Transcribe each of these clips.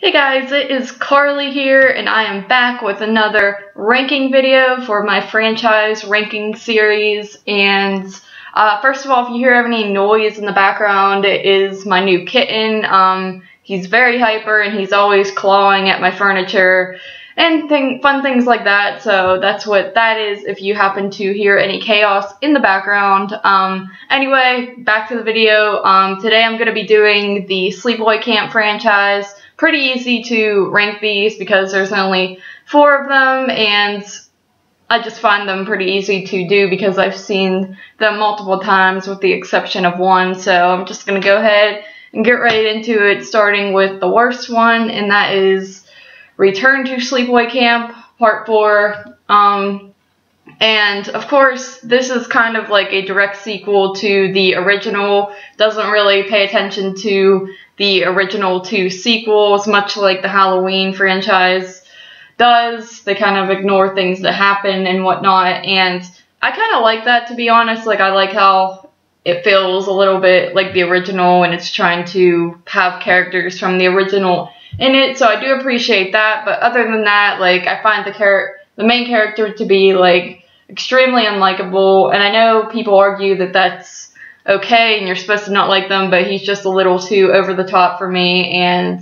Hey guys, it is Carly here, and I am back with another ranking video for my franchise ranking series. And first of all, if you hear any noise in the background, it is my new kitten. He's very hyper and he's always clawing at my furniture and fun things like that. So that's what that is if you happen to hear any chaos in the background. Anyway, back to the video. Today I'm going to be doing the Sleepaway Camp franchise. Pretty easy to rank these because there's only 4 of them, and I just find them pretty easy to do because I've seen them multiple times with the exception of one. So I'm just going to go ahead and get right into it, starting with the worst one, and that is Return to Sleepaway Camp Part 4. And of course, this is kind of like a direct sequel to the original. Doesn't really pay attention to the original 2 sequels, much like the Halloween franchise does. They kind of ignore things that happen and whatnot, and I kind of like that, to be honest. Like, I like how it feels a little bit like the original, and it's trying to have characters from the original in it, so I do appreciate that. But other than that, like, I find the main character to be, like, extremely unlikable, and I know people argue that that's okay and you're supposed to not like them, but he's just a little too over the top for me, and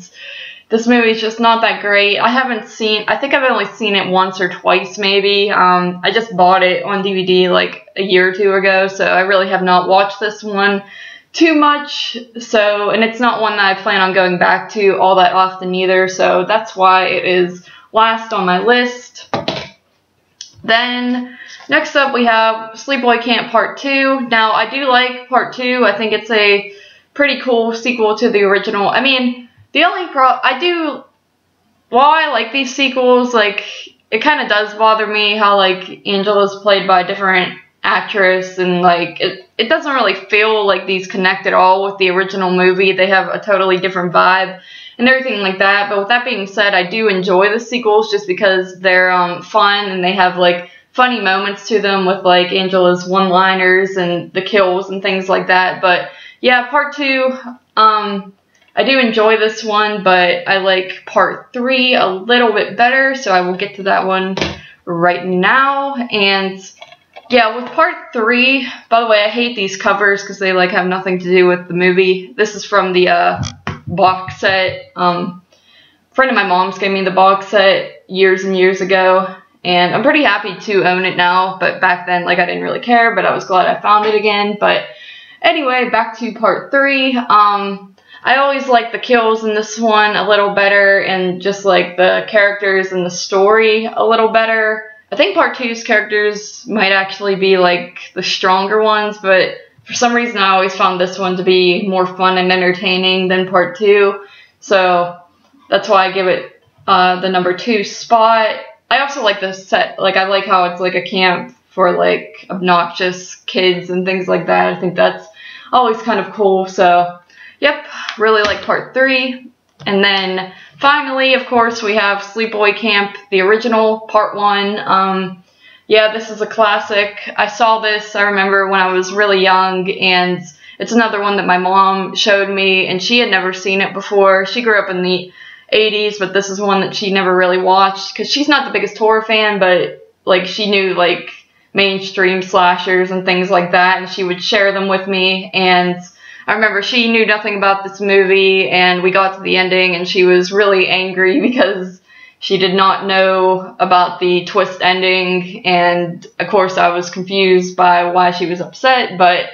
this movie is just not that great. I think I've only seen it once or twice maybe. I just bought it on DVD like a year or 2 ago, so I really have not watched this one too much, and it's not one that I plan on going back to all that often either, so that's why it is last on my list. Then, next up we have Sleepaway Camp Part 2. Now, I do like Part 2. I think it's a pretty cool sequel to the original. I mean, the only while I like these sequels, like, it kind of does bother me how, like, Angela's played by a different actress, and, like, it doesn't really feel like these connect at all with the original movie. They have a totally different vibe and everything like that. But with that being said, I do enjoy the sequels just because they're fun and they have, like, funny moments to them with, like, Angela's one-liners and the kills and things like that. But yeah, Part 2, I do enjoy this one, but I like Part 3 a little bit better, so I will get to that one right now. And yeah, with Part 3, by the way, I hate these covers because they, like, have nothing to do with the movie. This is from the box set. A friend of my mom's gave me the box set years and years ago, and I'm pretty happy to own it now, but back then, like, I didn't really care, but I was glad I found it again. But anyway, back to Part 3. I always like the kills in this one a little better, and just, like, the characters and the story a little better. I think Part 2's characters might actually be, like, the stronger ones, but for some reason I always found this one to be more fun and entertaining than Part 2, so that's why I give it the number 2 spot. I also like the set. Like, I like how it's like a camp for, like, obnoxious kids and things like that. I think that's always kind of cool, so yep, really like Part 3. And then finally, of course, we have Sleepaway Camp, the original, Part 1. Yeah, this is a classic. I saw this, I remember, when I was really young, and it's another one that my mom showed me, and she had never seen it before. She grew up in the 80s, but this is one that she never really watched, because she's not the biggest horror fan, but, like, she knew, like, mainstream slashers and things like that, and she would share them with me. And I remember she knew nothing about this movie, and we got to the ending, and she was really angry because she did not know about the twist ending, and of course I was confused by why she was upset, but,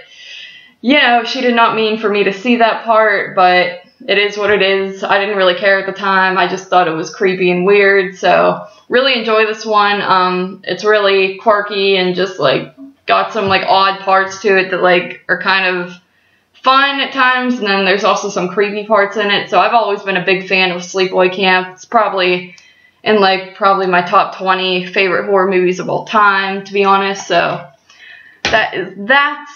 you know, she did not mean for me to see that part, but it is what it is. I didn't really care at the time. I just thought it was creepy and weird, so really enjoy this one. It's really quirky and just, like, got some, like, odd parts to it that, like, are kind of fun at times, and then there's also some creepy parts in it. So I've always been a big fan of Sleepaway Camp. It's probably in, like, my top 20 favorite horror movies of all time, to be honest. So that is that.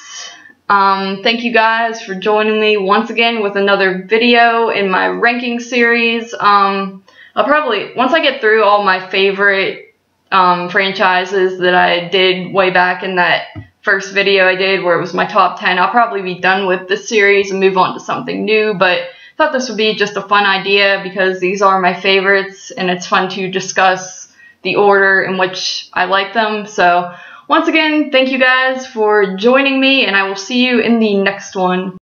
Thank you guys for joining me once again with another video in my ranking series. I'll probably, once I get through all my favorite franchises that I did way back in that first video I did where it was my top 10, I'll probably be done with this series and move on to something new. But thought this would be just a fun idea because these are my favorites and it's fun to discuss the order in which I like them. So once again, thank you guys for joining me, and I will see you in the next one.